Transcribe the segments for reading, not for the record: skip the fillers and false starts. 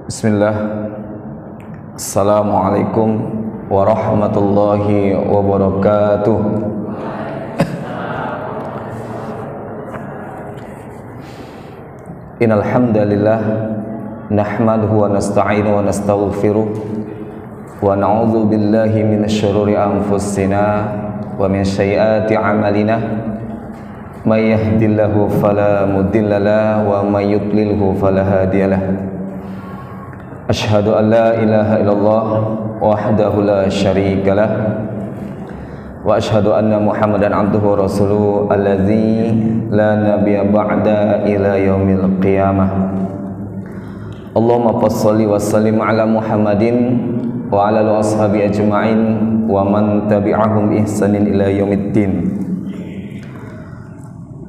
Bismillah. Assalamualaikum warahmatullahi wabarakatuh. Innal hamdalillah nahmaduhu wa nasta'inu wa nastaghfiruh wa na'udzu billahi minasy syururi anfusina wa min sayyiati a'malina. May yahdihillahu fala mudhillalah wa may yudlilhu fala hadiyalah. Asyhadu an la ilaha illallah wahdahu la syarikalah wa asyhadu anna Muhammadan abduhu wa rasuluhu allazi la nabiyya ba'da ila yaumil qiyamah. Allahumma shalli wa sallim ala Muhammadin wa ala alihi washabihi ajma'in wa man tabi'ahum bi ihsanin ila yaumiddin.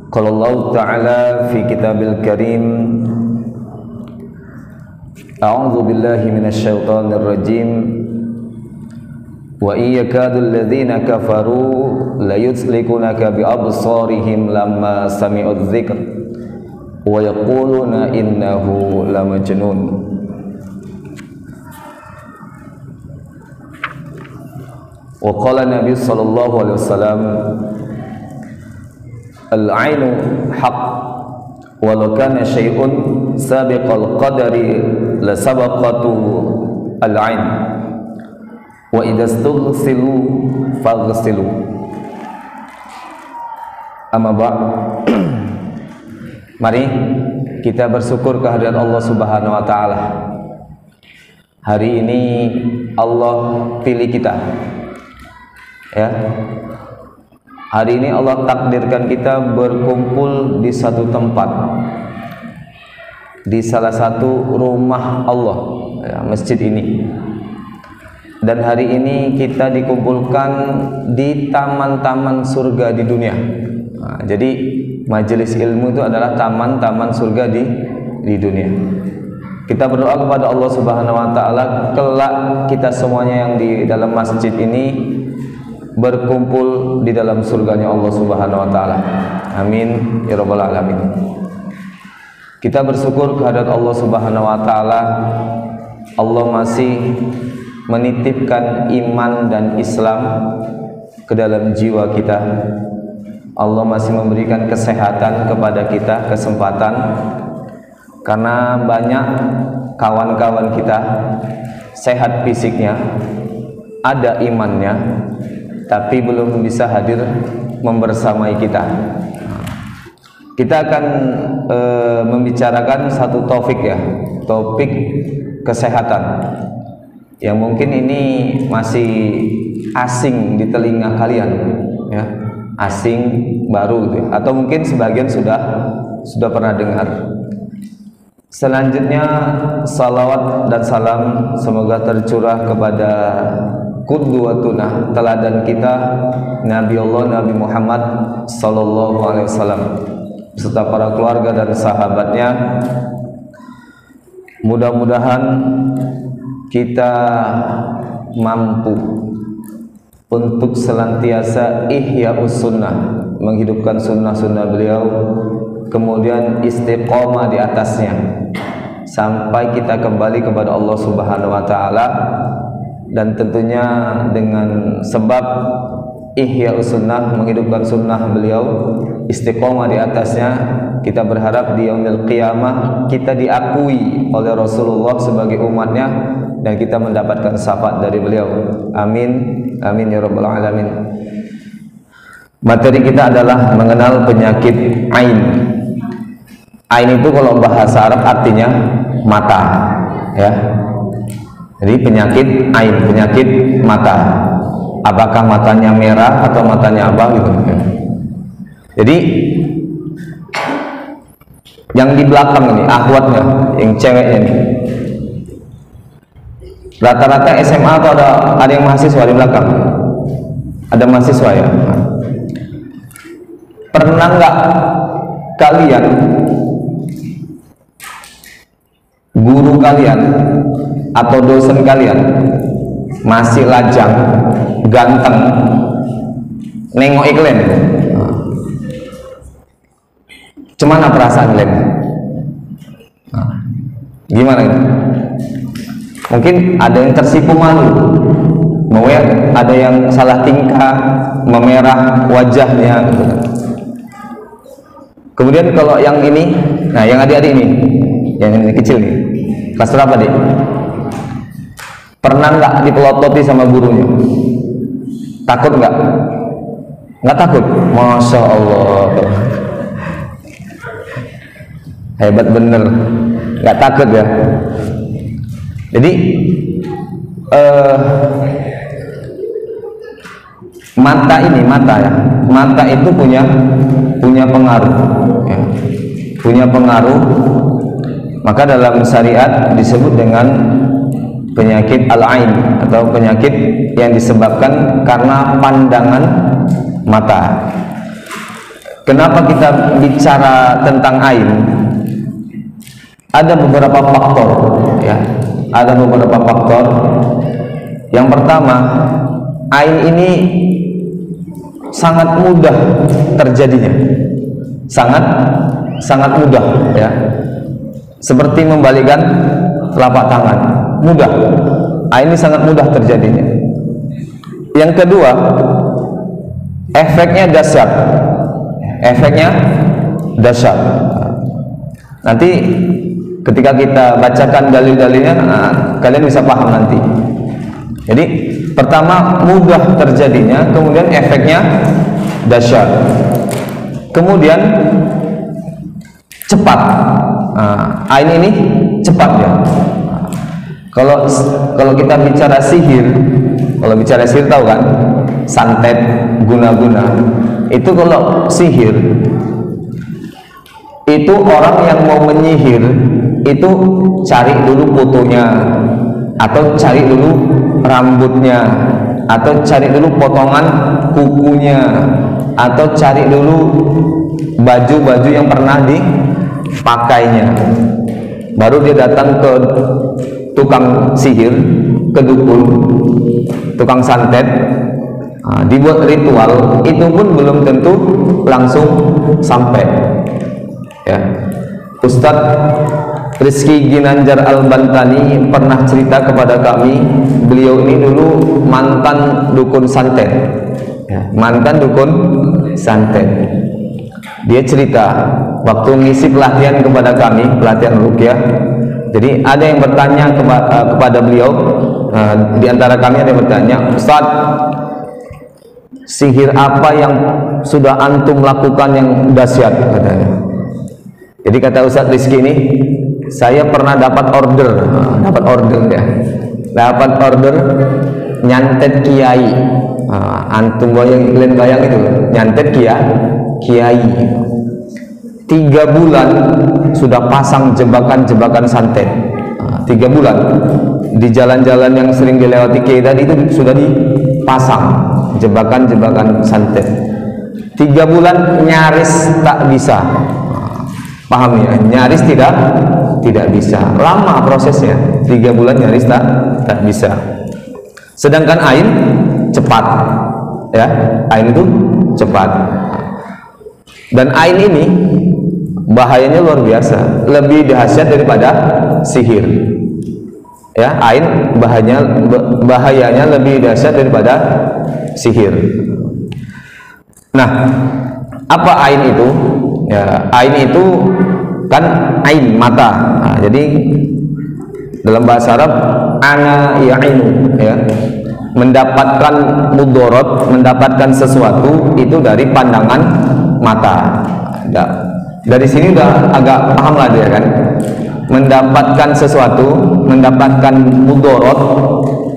Qala Allah ta'ala fi kitabil karim, a'udzu billahi minasy syaithanir rajim. Wa iyyakadul ladzina kafaru la yuslikunaka bi absarihim lamma sami'udz dzikr wa yaquluna innahu lamajnun. Wa qala Nabi sallallahu alaihi wasallam, al-'ainu haqq walau kana syai'un sabiqal qadari la sabaqatu al-'ain wa idastughsilu faghsilu. Amma ba', mari kita bersyukur kehadirat Allah Subhanahu wa taala. Hari ini Allah pilih kita, ya. Hari ini Allah takdirkan kita berkumpul di satu tempat, di salah satu rumah Allah, ya, masjid ini. Dan hari ini kita dikumpulkan di taman-taman surga di dunia. Nah, jadi majelis ilmu itu adalah taman-taman surga di dunia. Kita berdoa kepada Allah Subhanahu wa taala, kelak kita semuanya yang di dalam masjid ini berkumpul di dalam surganya Allah Subhanahu wa taala. Amin ya rabbal alamin. Kita bersyukur kehadirat Allah Subhanahu wa taala. Allah masih menitipkan iman dan Islam ke dalam jiwa kita. Allah masih memberikan kesehatan kepada kita, kesempatan, karena banyak kawan-kawan kita sehat fisiknya, ada imannya, tapi belum bisa hadir membersamai kita. Kita akan membicarakan satu topik, ya, topik kesehatan yang mungkin ini masih asing di telinga kalian, ya, asing baru gitu, atau mungkin sebagian sudah pernah dengar. Selanjutnya salawat dan salam semoga tercurah kepada qudwatuna, teladan kita, Nabi Allah Nabi Muhammad sallallahu alaihi wasallam beserta para keluarga dan sahabatnya. Mudah-mudahan kita mampu untuk senantiasa ihya'us sunnah, menghidupkan sunnah-sunnah beliau, kemudian istiqomah di atasnya sampai kita kembali kepada Allah Subhanahu wa taala. Dan tentunya dengan sebab ihya'us sunnah, menghidupkan sunnah beliau, istiqomah di atasnya, kita berharap di yaumil qiyamah kita diakui oleh Rasulullah sebagai umatnya dan kita mendapatkan syafaat dari beliau. Amin amin ya rabbal alamin. Materi kita adalah mengenal penyakit ain. Ain itu kalau bahasa Arab artinya mata, ya. Jadi penyakit ain, penyakit mata. Apakah matanya merah atau matanya apa gitu. Jadi yang di belakang ini, akhwatnya, yang ceweknya ini, rata-rata SMA atau ada yang mahasiswa di belakang? Ada mahasiswa, ya. Pernah nggak kalian, guru kalian atau dosen kalian masih lajang, ganteng, nengok iklan, Cemana perasaan kalian? Nah, gimana itu? Mungkin ada yang tersipu malu, ada yang salah tingkah, memerah wajahnya gitu. Kemudian kalau yang ini, nah yang adik-adik ini, yang ini kecil nih, kelas berapa deh? Pernah nggak dipelototi sama gurunya? Takut nggak? Nggak takut? Masya Allah, hebat bener, nggak takut ya. Jadi mata ini, mata itu punya pengaruh ya. Punya pengaruh, maka dalam syariat disebut dengan penyakit al-ain atau penyakit yang disebabkan karena pandangan mata. Kenapa kita bicara tentang ain? Ada beberapa faktor ya. Ada beberapa faktor. Yang pertama, ain ini sangat mudah terjadinya, sangat mudah ya, seperti membalikkan telapak tangan, mudah. Ini sangat mudah terjadinya. Yang kedua, efeknya dahsyat. Nanti ketika kita bacakan dalil-dalilnya, kalian bisa paham nanti. Jadi pertama mudah terjadinya, kemudian efeknya dahsyat, kemudian cepat. Ain ini cepat ya. Kalau kita bicara sihir, tahu kan, santet, guna-guna. Itu kalau sihir, itu orang yang mau menyihir itu cari dulu fotonya, atau cari dulu rambutnya, atau cari dulu potongan kukunya, atau cari dulu baju-baju yang pernah dipakainya. Baru dia datang ke tukang sihir, ke dukun, tukang santet, dibuat ritual. Itu pun belum tentu langsung sampai ya. Ustadz Rizky Ginanjar Al-Bantani pernah cerita kepada kami, beliau ini dulu mantan dukun santet ya, mantan dukun santet. Dia cerita waktu ngisi pelatihan kepada kami, pelatihan ruqyah. Jadi ada yang bertanya kepada beliau, di antara kami ada yang bertanya, Ustaz, sihir apa yang sudah antum lakukan yang dahsyat, katanya. Jadi kata Ustaz Rizky ini, saya pernah dapat order ya, dapat order nyantet kiai. Antum kalian bayang itu, nyantet kiai. 3 bulan sudah pasang jebakan-jebakan santet. 3 bulan di jalan-jalan yang sering dilewati kiai tadi itu sudah dipasang jebakan-jebakan santet. 3 bulan nyaris tak bisa. Paham ya? Nyaris tidak bisa. Lama prosesnya. 3 bulan nyaris tak bisa. Sedangkan ain cepat ya. Ain itu cepat. Dan ain ini bahayanya luar biasa, lebih dahsyat daripada sihir ya. Ain bahayanya lebih dahsyat daripada sihir. Nah, apa ain itu ya? Ain itu kan ain, mata. Jadi dalam bahasa Arab ana ya'inu ya, mendapatkan mudorot, mendapatkan sesuatu itu dari pandangan mata. Dari sini udah agak paham lah dia kan, mendapatkan sesuatu, mendapatkan mudorot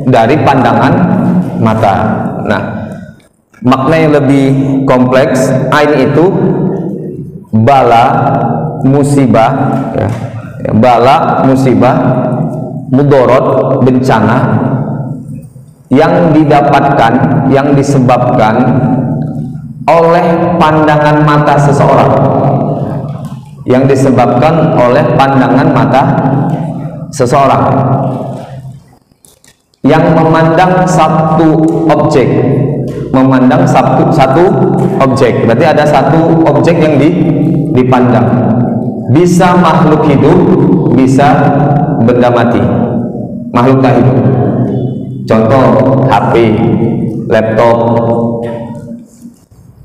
dari pandangan mata. Nah, makna yang lebih kompleks, ain itu bala, musibah ya. Bala, musibah, mudorot, bencana yang didapatkan, yang disebabkan oleh pandangan mata seseorang, yang disebabkan oleh pandangan mata seseorang yang memandang satu objek, berarti ada satu objek yang dipandang. Bisa makhluk hidup, bisa benda mati. Makhluk tak hidup. Contoh HP, laptop,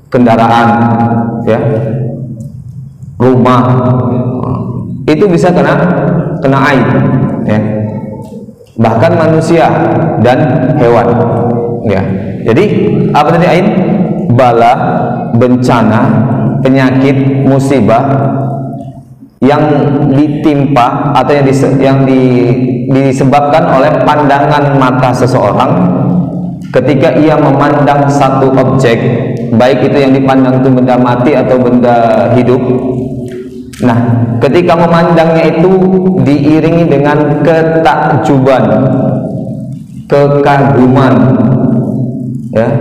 kendaraan, ya, rumah, itu bisa kena aib, ya. Bahkan manusia dan hewan, ya. Jadi apa tadi aib? Bala, bencana, penyakit, musibah yang ditimpa atau yang disebabkan oleh pandangan mata seseorang ketika ia memandang satu objek, baik itu yang dipandang itu benda mati atau benda hidup. Nah, ketika memandangnya itu diiringi dengan ketakjuban, kekaguman, ya.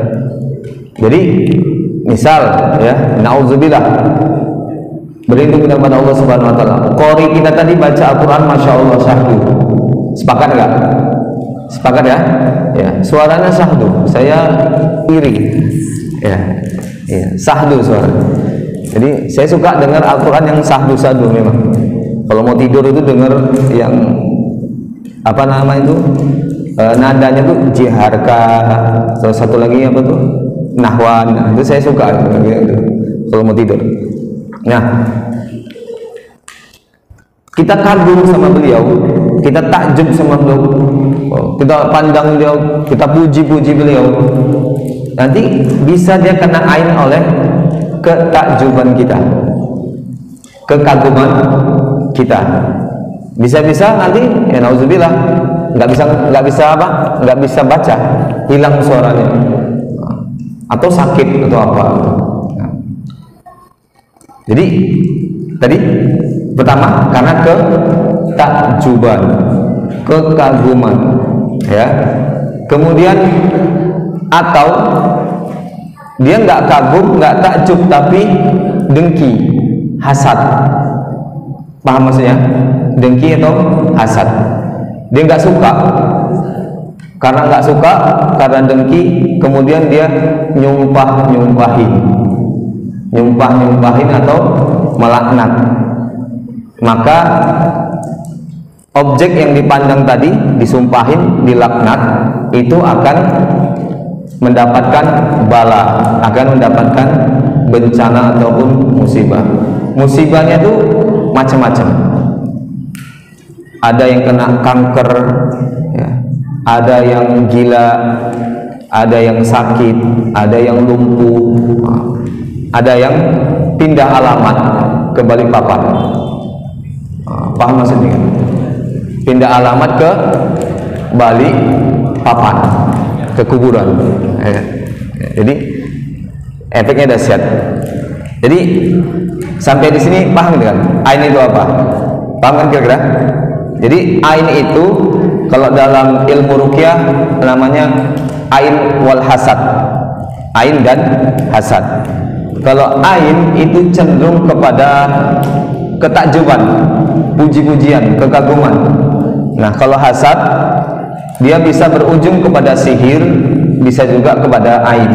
Jadi misal, ya, nauzubillah, berlindung kepada Allah Subhanahu wa taala. Qori kita tadi baca Al-Qur'an Masya Allah syahdu. Sepakat enggak? Sepakat, ya? Ya, suaranya syahdu. Saya iri. Ya. Ya, syahdu suara. Jadi saya suka dengar Al-Qur'an yang syahdu-syahdu memang. Kalau mau tidur itu dengar yang apa nama itu? Nadanya tuh jiharka. Terus satu lagi apa tuh? Nahwan. Nah, itu saya suka gitu. Kalau mau tidur. Nah, kita kagum sama beliau, kita takjub sama beliau, kita pandang beliau, kita puji-puji beliau. Nanti bisa dia kena ain oleh ketakjuban kita, kekaguman kita. Bisa-bisa nanti, ya nauzubillah, nggak bisa baca, hilang suaranya, atau sakit atau apa. Jadi tadi pertama karena ketakjuban, kekaguman, ya. Kemudian atau dia nggak kagum, nggak takjub, tapi dengki, hasad. Paham maksudnya? Dengki atau hasad. Dia nggak suka, karena nggak suka, karena dengki, kemudian dia nyumpahin atau melaknat. Maka objek yang dipandang tadi, disumpahin, dilaknat, itu akan mendapatkan bala, akan mendapatkan bencana ataupun musibah. Musibahnya itu macam-macam. Ada yang kena kanker, ya. Ada yang gila, ada yang sakit, ada yang lumpuh, ada yang pindah alamat ke Balikpapan. Paham maksudnya? Pindah alamat ke Balikpapan, ke kuburan. Jadi efeknya dahsyat. Jadi sampai di sini paham kan? Ain itu apa? Paham kan kira-kira? Jadi ain itu kalau dalam ilmu ruqyah namanya ain wal hasad. Ain dan hasad. Kalau ain itu cenderung kepada ketakjuban, puji-pujian, kekaguman. Nah, kalau hasad dia bisa berujung kepada sihir, bisa juga kepada aib.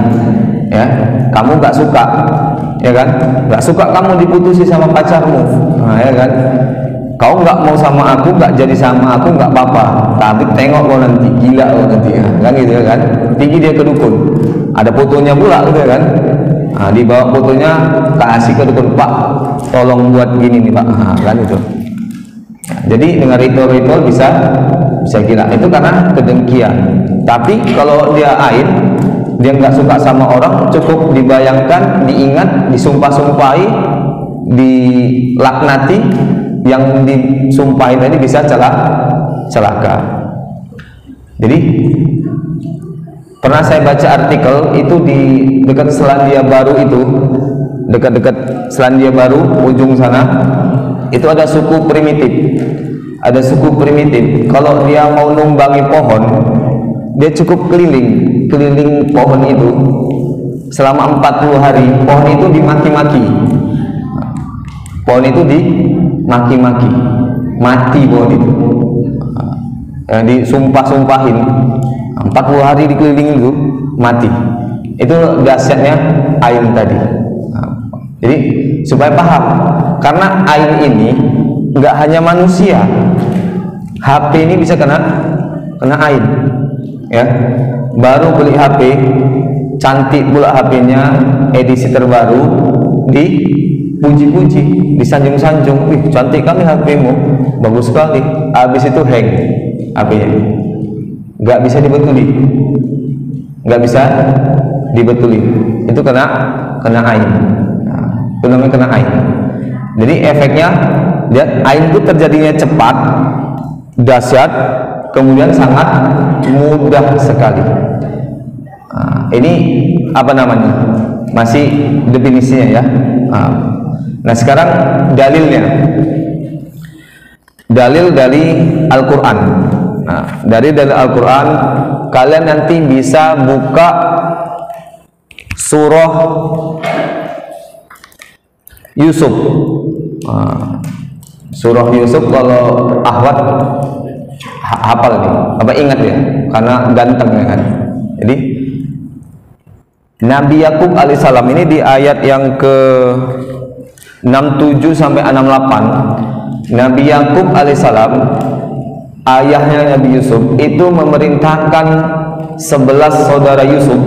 Ya, kamu nggak suka, ya kan? Nggak suka kamu diputusi sama pacarmu, nah, ya kan? Kau nggak mau sama aku, nggak jadi sama aku, nggak apa-apa. Tapi tengok kau nanti, gila kau nanti, ya. Kan gitu ya kan? Tinggi dia ke dukun, ada fotonya pula, gitu ya kan? Nah, dibawa fotonya, kasih ke dukun, Pak, tolong buat gini nih Pak, nah, kan itu. Jadi dengan ritual-ritual bisa gila. Itu karena kedengkian. Tapi kalau dia ain, dia nggak suka sama orang, cukup dibayangkan, diingat, disumpah-sumpahi, dilaknati, yang disumpahin tadi bisa celaka. Jadi pernah saya baca artikel itu di dekat Selandia Baru, itu dekat-dekat Selandia Baru ujung sana, itu ada suku primitif. Ada suku primitif, kalau dia mau numbangi pohon, dia cukup keliling pohon itu selama 40 hari. Pohon itu dimaki-maki, pohon itu dimaki-maki, mati pohon itu, yang disumpah-sumpahin 40 hari dikelilingi itu mati. Itu dahsyatnya ain tadi. Jadi supaya paham, karena ain ini nggak hanya manusia, HP ini bisa kena ain, ya. Baru beli HP, cantik pula HP-nya, edisi terbaru, dipuji-puji, disanjung-sanjung, wih cantik kali HP-mu, bagus sekali. Habis itu hang HP-nya, nggak bisa dibetuli, itu kena ain. Itu namanya kena ain. Jadi efeknya, lihat, ain itu terjadinya cepat, dahsyat, kemudian sangat mudah sekali. Ini apa namanya? Masih definisinya ya. Nah sekarang dalilnya, dalil dari Al-Quran. Dari dalil Al-Quran, kalian nanti bisa buka surah Yusuf. Surah Yusuf, kalau Ahwat hafal nih, apa ingat ya, karena ganteng ya kan. Jadi Nabi Yakub alaihissalam ini di ayat yang ke 67 sampai 68, Nabi Yakub alaihissalam, ayahnya Nabi Yusuf itu memerintahkan 11 saudara Yusuf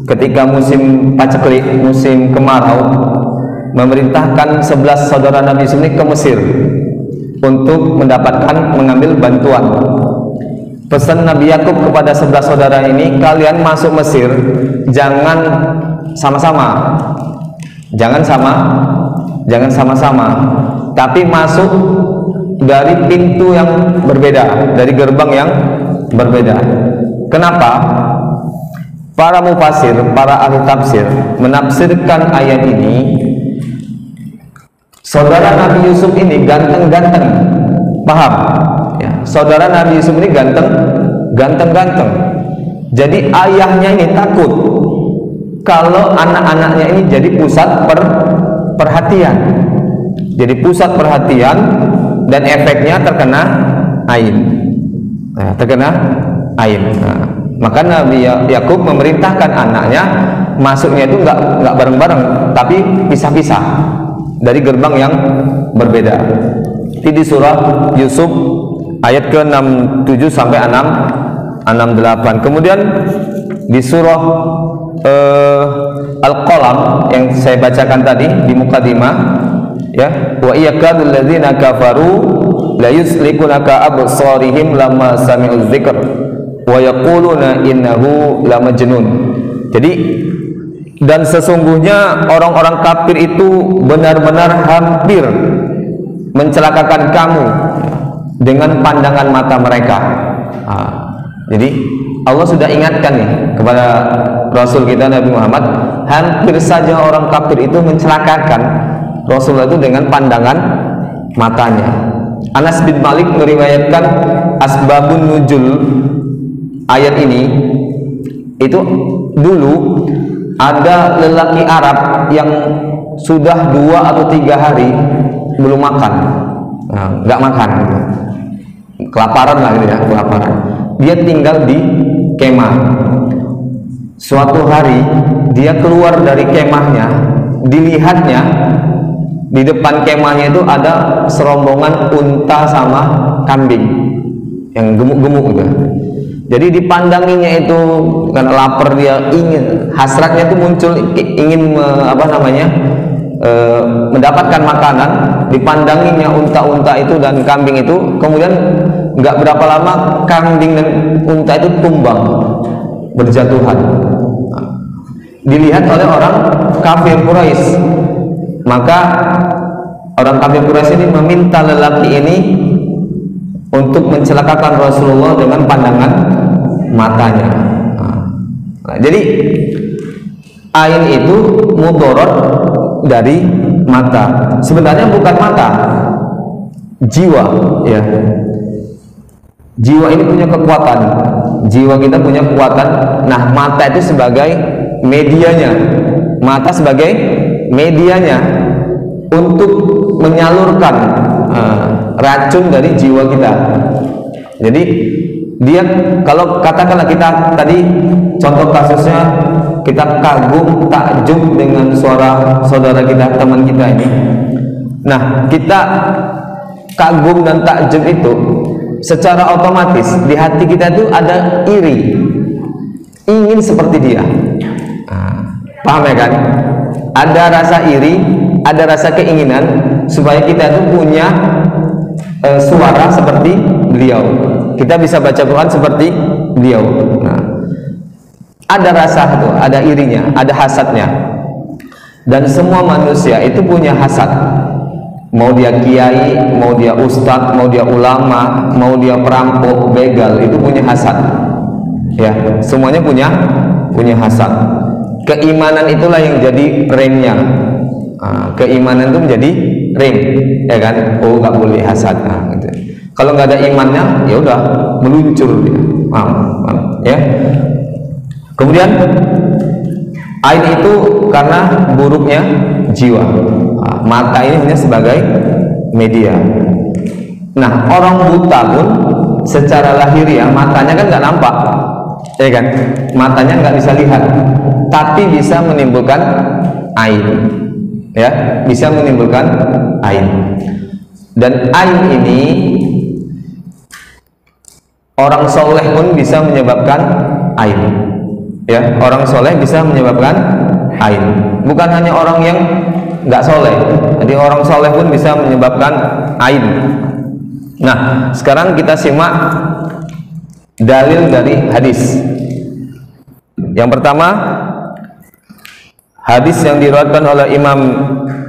ketika musim paceklik, musim kemarau, memerintahkan 11 saudara Nabi Yusuf ini ke Mesir untuk mengambil bantuan. Pesan Nabi Yakub kepada 11 saudara ini, kalian masuk Mesir jangan sama-sama, tapi masuk dari pintu yang berbeda, dari gerbang yang berbeda. Kenapa? Para mufasir, para ahli tafsir menafsirkan ayat ini, saudara Nabi Yusuf ini ganteng-ganteng, paham? Ya, saudara Nabi Yusuf ini ganteng-ganteng. Jadi ayahnya ini takut kalau anak-anaknya ini jadi pusat perhatian. Jadi pusat perhatian dan efeknya terkena ain. Maka Nabi Yakub memerintahkan anaknya masuknya itu nggak bareng-bareng, tapi pisah-pisah dari gerbang yang berbeda. Itu di surah Yusuf ayat ke-67 sampai 68. Kemudian di surah Al-Qalam yang saya bacakan tadi di mukadimah, ya, wa yakadul ladzina kafaru la yuslikunaka absarihim lamma sami'u dzikr wa yaquluna innahu lamajnun. Jadi, dan sesungguhnya orang-orang kafir itu benar-benar hampir mencelakakan kamu dengan pandangan mata mereka. Jadi Allah sudah ingatkan nih kepada Rasul kita Nabi Muhammad, hampir saja orang kafir itu mencelakakan Rasulullah itu dengan pandangan matanya. Anas bin Malik meriwayatkan asbabun nuzul ayat ini, itu dulu ada lelaki Arab yang sudah 2 atau 3 hari belum makan, nggak makan, kelaparan lah gitu ya, kelaparan. Dia tinggal di kemah. Suatu hari dia keluar dari kemahnya, dilihatnya di depan kemahnya itu ada serombongan unta sama kambing yang gemuk-gemuk gitu. Jadi dipandanginya itu karena lapar, dia ingin, hasratnya itu muncul, ingin mendapatkan makanan. Dipandanginya unta-unta itu dan kambing itu, kemudian nggak berapa lama kambing dan unta itu tumbang, berjatuhan. Dilihat oleh orang kafir Quraisy, maka orang kafir Quraisy ini meminta lelaki ini untuk mencelakakan Rasulullah dengan pandangan matanya. Jadi ain itu mudorot dari mata. Sebenarnya bukan mata, jiwa, ya. Jiwa ini punya kekuatan. Jiwa kita punya kekuatan. Nah, mata itu sebagai medianya. Mata sebagai medianya untuk menyalurkan racun dari jiwa kita. Jadi dia, kalau katakanlah kita tadi contoh kasusnya kita kagum, takjub dengan suara saudara kita, teman kita ini. Nah, kita kagum dan takjub itu secara otomatis di hati kita itu ada iri, ingin seperti dia. Paham ya kan? Ada rasa iri, ada rasa keinginan supaya kita itu punya suara seperti beliau, kita bisa baca Quran seperti beliau. Nah, ada rasa itu, ada irinya, ada hasadnya. Dan semua manusia itu punya hasad. Mau dia kiai, mau dia ustadz, mau dia ulama, mau dia perampok, begal, itu punya hasad. Ya, semuanya punya hasad. Keimanan itulah yang jadi remnya. Keimanan itu menjadi rem, ya kan? Oh, nggak boleh hasad. Gitu. Kalau nggak ada imannya, ya udah meluncur dia. Ya. Kemudian ain itu karena buruknya jiwa. Mata ini hanya sebagai media. Nah, orang buta pun secara lahiriah matanya kan nggak nampak, ya kan? Matanya nggak bisa lihat, tapi bisa menimbulkan ain, ya, bisa menimbulkan ain. Dan ain ini orang soleh pun bisa menyebabkan ain, ya. Orang soleh bisa menyebabkan ain, bukan hanya orang yang nggak soleh. Jadi orang soleh pun bisa menyebabkan ain. Nah, sekarang kita simak dalil dari hadis. Yang pertama, hadis yang diriwayatkan oleh Imam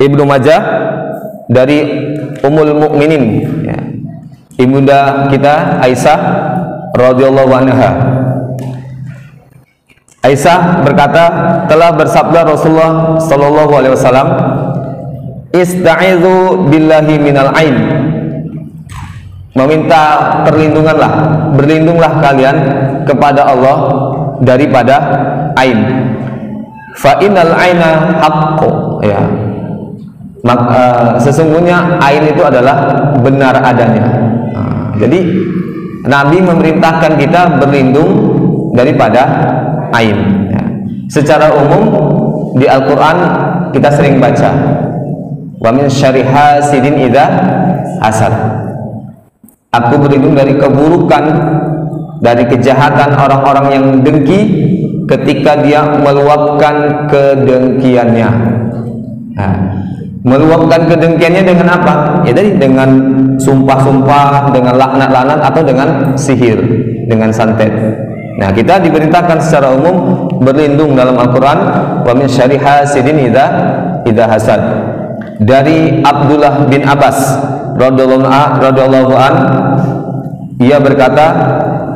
Ibnu Majah dari Ummul Mukminin, ya, ibunda kita Aisyah radhiyallahu anha. Aisyah berkata, telah bersabda Rasulullah sallallahu alaihi wasallam, "Ista'idzu billahi minal ain." Meminta perlindunganlah, berlindunglah kalian kepada Allah daripada ain. Fa innal aina haqqu, ya. Maka sesungguhnya ain itu adalah benar adanya. Jadi Nabi memerintahkan kita berlindung daripada ain. Ya. Secara umum di Al-Quran kita sering baca, wa min syarri hasidin idza hasad. Aku berlindung dari keburukan, dari kejahatan orang-orang yang dengki ketika dia meluapkan kedengkiannya. Nah, meluapkan kedengkiannya dengan apa? Ya tadi, dengan sumpah-sumpah, dengan laknat-laknat, atau dengan sihir, dengan santet. Nah, kita diperintahkan secara umum berlindung dalam Al-Quran, wa min syarri hasidin idza hasad. Dari Abdullah bin Abbas radhiyallahu an, ia berkata,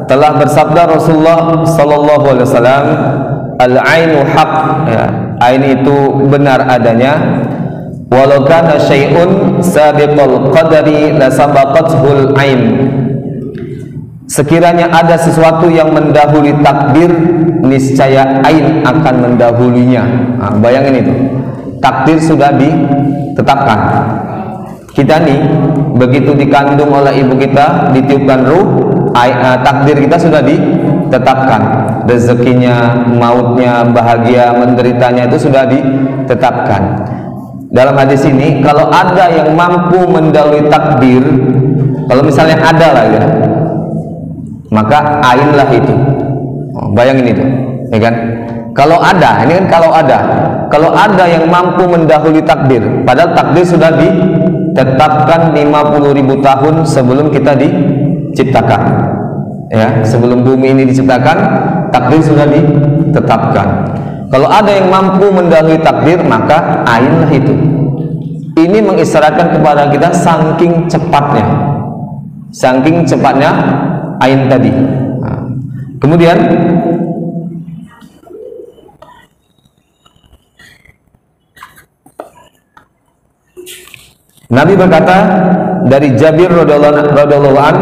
telah bersabda Rasulullah sallallahu alaihi wasallam, al-ainu haq, ya, ain itu benar adanya. Walau kana syai'un sabiqul qadari la sabaqathul ain. Sekiranya ada sesuatu yang mendahului takdir, niscaya ain akan mendahulunya. Nah, bayangin itu, takdir sudah ditetapkan. Kita nih begitu dikandung oleh ibu kita, ditiupkan ruh, takdir kita sudah ditetapkan. Rezekinya, mautnya, bahagia, menderitanya itu sudah ditetapkan. Dalam hadis ini, kalau ada yang mampu mendahului takdir, kalau misalnya ada lah ya, maka ainlah itu. Bayangin itu, ya kan? Kalau ada, ini kan kalau ada yang mampu mendahului takdir, padahal takdir sudah ditetapkan 50.000 tahun sebelum kita diciptakan, ya, sebelum bumi ini diciptakan, takdir sudah ditetapkan. Kalau ada yang mampu mendahului takdir, maka ainlah itu. Ini mengisyaratkan kepada kita saking cepatnya ain tadi. Nah, kemudian Nabi berkata dari Jabir radhiyallahu an,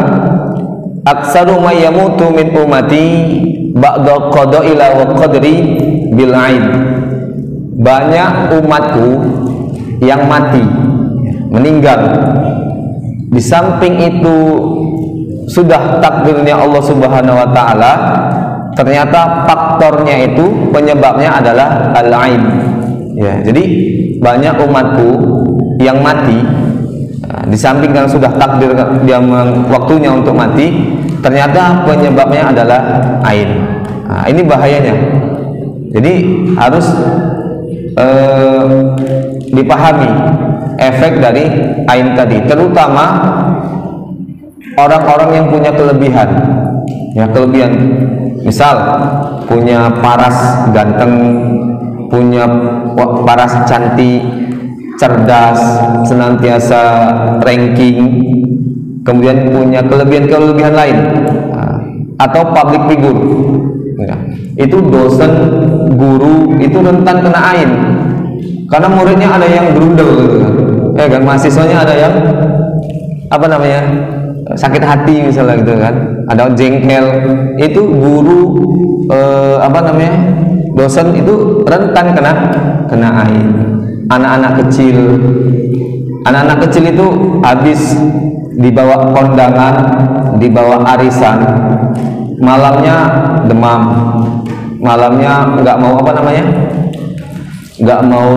"Aktsaru ma yamutu min ummati ba'da qada'ila wa qadri bil ain." Banyak umatku yang mati, meninggal, di samping itu sudah takdirnya Allah Subhanahu wa taala, ternyata faktornya itu, penyebabnya adalah al-ain. Ya, jadi banyak umatku yang mati, di samping yang sudah takdir dia waktunya untuk mati, ternyata penyebabnya adalah ain. Nah, ini bahayanya. Jadi harus dipahami efek dari ain tadi, terutama orang-orang yang punya kelebihan. Ya, kelebihan, misal punya paras ganteng, punya paras cantik, cerdas, senantiasa ranking, kemudian punya kelebihan-kelebihan lain, atau public figure, ya, itu dosen, guru itu rentan kena ain, karena muridnya ada yang berundel gitu kan, ya kan, mahasiswanya ada yang apa namanya, sakit hati misalnya gitu kan, ada jengkel, itu guru apa namanya, dosen itu rentan kena ain. Anak-anak kecil itu habis dibawa kondangan, dibawa arisan, malamnya demam, malamnya nggak mau apa namanya, nggak mau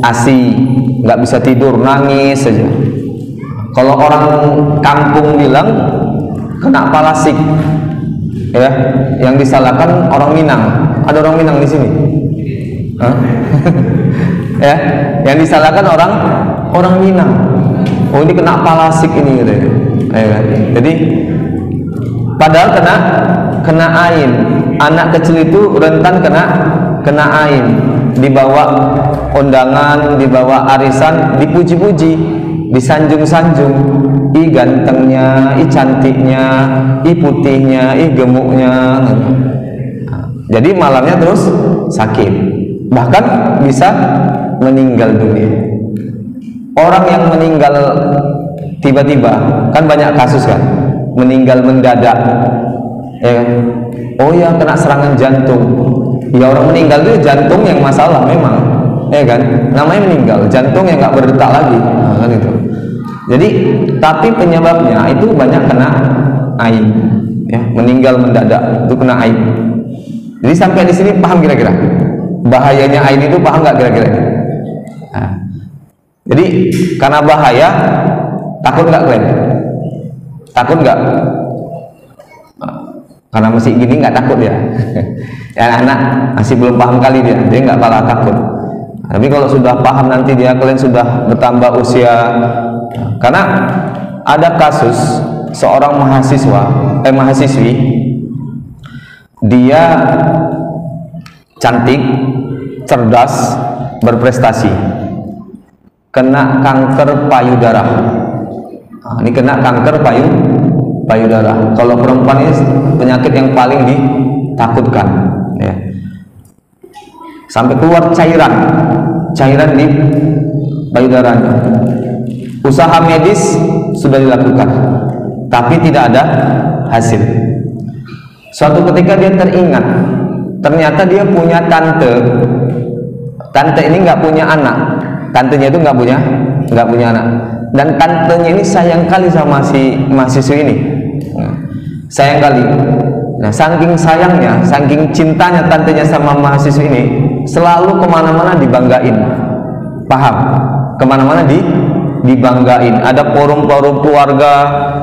ASI, nggak bisa tidur, nangis saja. Kalau orang kampung bilang kena palasik, ya, yang disalahkan orang Minang. Ada orang Minang di sini? Hah? Ya, yang disalahkan orang Minang. Oh, ini kena palasik ini gitu ya. Ya kan? Jadi padahal kena ain. Anak kecil itu rentan kena ain. Dibawa undangan, dibawa arisan, dipuji-puji, disanjung-sanjung, ih gantengnya, ih cantiknya, ih putihnya, ih gemuknya. Jadi malamnya terus sakit, bahkan bisa meninggal dunia. Orang yang meninggal tiba-tiba, kan banyak kasus kan, meninggal mendadak, ya kan? Oh ya, kena serangan jantung. Ya, orang meninggal itu jantung yang masalah memang, ya kan, namanya meninggal, jantung yang nggak berdetak lagi, nah, kan itu. Jadi tapi penyebabnya itu banyak kena ain, ya, meninggal mendadak itu kena ain. Jadi sampai di sini paham kira-kira bahayanya ain itu, paham nggak kira-kira? Nah, jadi karena bahaya, takut nggak kalian? Takut nggak? Karena masih gini nggak takut ya. Ya, anak masih belum paham kali dia nggak bakal takut. Tapi kalau sudah paham nanti dia, kalian sudah bertambah usia. Karena ada kasus seorang mahasiswi, dia cantik, cerdas, berprestasi, kena kanker payudara. Nah, ini kena kanker payudara. Kalau perempuan ini penyakit yang paling ditakutkan, ya. Sampai keluar cairan di payudaranya. Usaha medis sudah dilakukan, tapi tidak ada hasil. Suatu ketika dia teringat, ternyata dia punya tante ini nggak punya anak, tantenya itu nggak punya anak, dan tantenya ini sayang kali sama si mahasiswa ini, sayang kali. Nah, saking sayangnya, saking cintanya tantenya sama mahasiswa ini, selalu kemana-mana dibanggain, paham? Kemana-mana dibanggain. Ada forum-forum keluarga,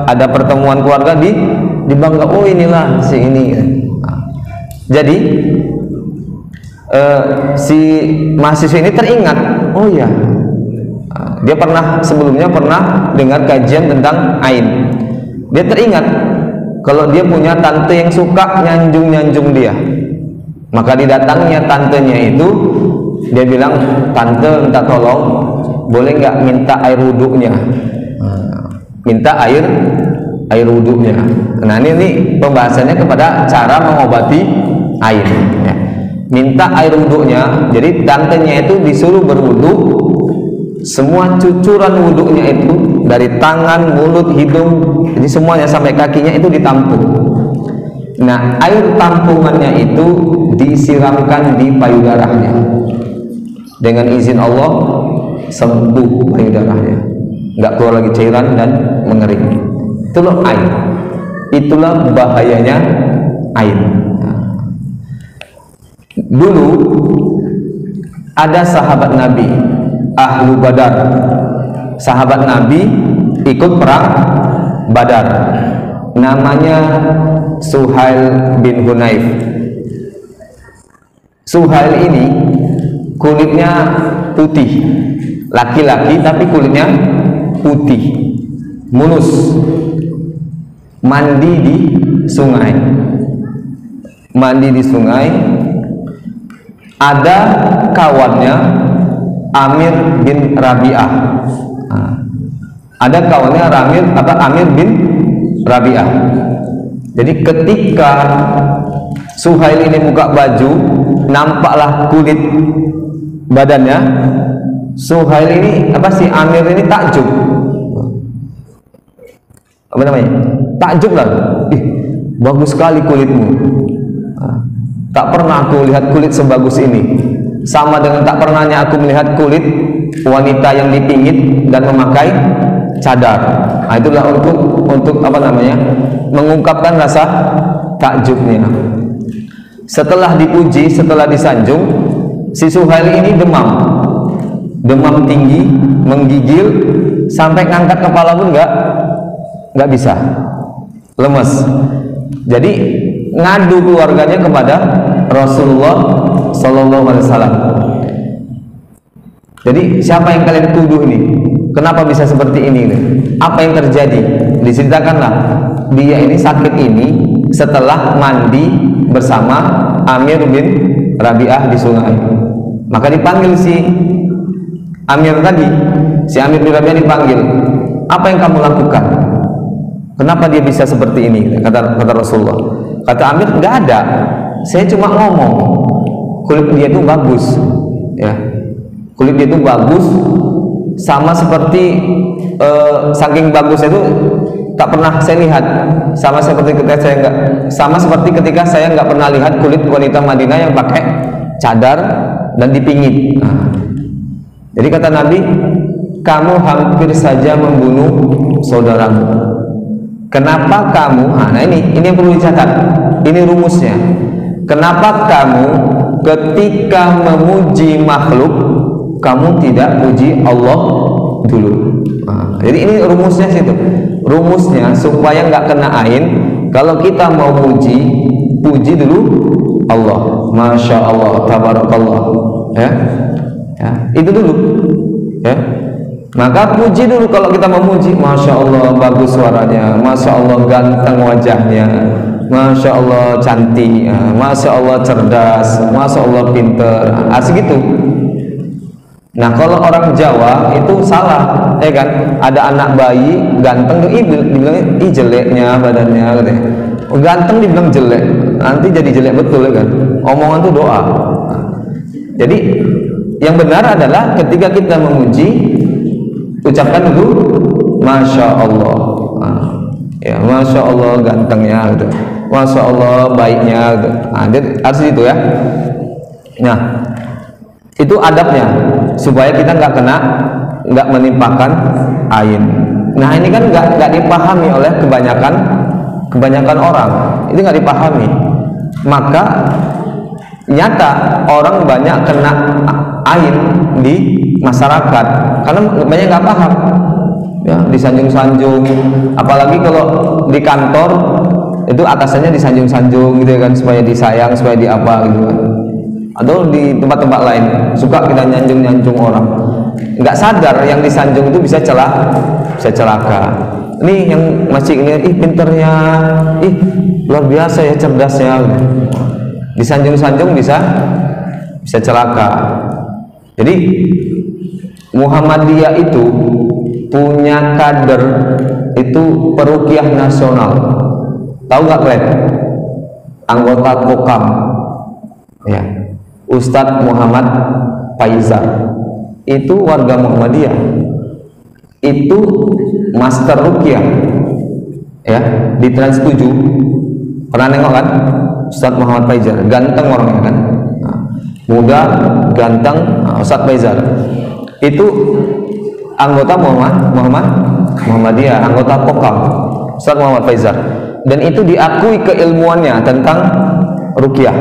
ada pertemuan keluarga dibangga. Oh, inilah si ini. Nah, jadi si mahasiswa ini teringat, oh ya, dia sebelumnya pernah dengar kajian tentang ain. Dia teringat kalau dia punya tante yang suka nyanjung dia. Maka didatangnya tantenya itu, dia bilang, tante minta tolong, boleh nggak minta air wudhunya? Minta air wudhunya. Nah, ini pembahasannya kepada cara mengobati air, ya. Minta air wudhunya. Jadi tantenya itu disuruh berwudhu, semua cucuran wudhunya itu dari tangan, mulut, hidung, jadi semuanya sampai kakinya itu ditampung. Nah, air tampungannya itu disiramkan di payudaranya. Dengan izin Allah sembuh payudaranya, nggak keluar lagi cairan dan mengering. Itulah air. Itulah bahayanya air. Dulu ada sahabat Nabi Ahlu Badar, sahabat Nabi ikut perang Badar, namanya Suhail bin Hunayf. Suhail ini kulitnya putih, laki-laki tapi kulitnya putih, mulus, mandi di sungai. Ada kawannya Amir bin Rabi'ah. Ada kawannya Amir bin Rabi'ah. Jadi ketika Suhail ini buka baju, nampaklah kulit badannya. Suhail ini Amir ini takjub. Apa namanya? Takjub lah. Bagus sekali kulitmu. Tak pernah aku lihat kulit sebagus ini. Sama dengan tak pernahnya aku melihat kulit wanita yang dipingit dan memakai cadar. Nah, itulah untuk mengungkapkan rasa takjubnya. Setelah dipuji, setelah disanjung, si Suhail ini demam tinggi, menggigil, sampai ngangkat kepala pun nggak bisa, lemes. Jadi ngadu keluarganya kepada Rasulullah Sallallahu Alaihi Wasallam. Jadi siapa yang kalian tuduh ini? Kenapa bisa seperti ini? Apa yang terjadi? Diceritakanlah. Dia ini sakit ini setelah mandi bersama Amir bin Rabi'ah di sungai. Maka dipanggil si Amir tadi, si Amir bin Rabi'ah dipanggil. Apa yang kamu lakukan? Kenapa dia bisa seperti ini? Kata Rasulullah. Kata Amir, nggak ada. Saya cuma ngomong. Kulit dia itu bagus, ya. Kulit dia itu bagus, sama seperti saking bagusnya itu tak pernah saya lihat. Sama seperti ketika saya nggak pernah lihat kulit wanita Madinah yang pakai cadar dan dipingit. Jadi kata Nabi, kamu hampir saja membunuh saudaramu. Kenapa kamu? Nah ini yang perlu dicatat. Ini rumusnya. Kenapa kamu ketika memuji makhluk, kamu tidak puji Allah dulu? Jadi ini rumusnya situ. Rumusnya supaya nggak kena ain. Kalau kita mau puji dulu Allah. Masya Allah, tabarakallah. Ya, itu dulu. Ya. Maka puji dulu kalau kita memuji. Masya Allah bagus suaranya, Masya Allah ganteng wajahnya, Masya Allah cantik, Masya Allah cerdas, Masya Allah pinter, asik gitu. Nah kalau orang Jawa itu salah, ya kan? Ada anak bayi ganteng tuh, dibilang jeleknya badannya, katanya. Ganteng dibilang jelek, nanti jadi jelek betul, ya kan? Omongan tuh doa. Jadi yang benar adalah ketika kita memuji, ucapkan itu Masya Allah, ya Masya Allah gantengnya, gitu. Masya Allah baiknya, gitu. Harus itu ya. Nah itu adabnya supaya kita nggak menimpakan ain. Nah ini kan nggak dipahami oleh kebanyakan orang. Itu nggak dipahami. Maka nyata orang banyak kena ain di masyarakat karena banyak nggak paham, ya, disanjung-sanjung. Apalagi kalau di kantor itu atasannya disanjung-sanjung gitu kan, supaya disayang, supaya diapa gitu kan. Atau di tempat-tempat lain suka kita nyanjung-nyanjung orang, nggak sadar yang disanjung itu bisa celaka. Ini yang masih ini, pinternya, luar biasa ya cerdasnya, disanjung-sanjung bisa celaka. Jadi Muhammadiyah itu punya kader itu peruqyah nasional. Tahu nggak kalian? Anggota Kokam, ya, Ustadz Muhammad Faizal itu warga Muhammadiyah, itu master ruqyah, ya, di Trans 7. Pernah nengok kan? Ustadz Muhammad Faizal, ganteng orangnya kan, muda, ganteng. Ustadz Faizal itu anggota Muhammadiyah, anggota Kokam, Ustadz Muhammad Faizal, dan itu diakui keilmuannya tentang ruqyah,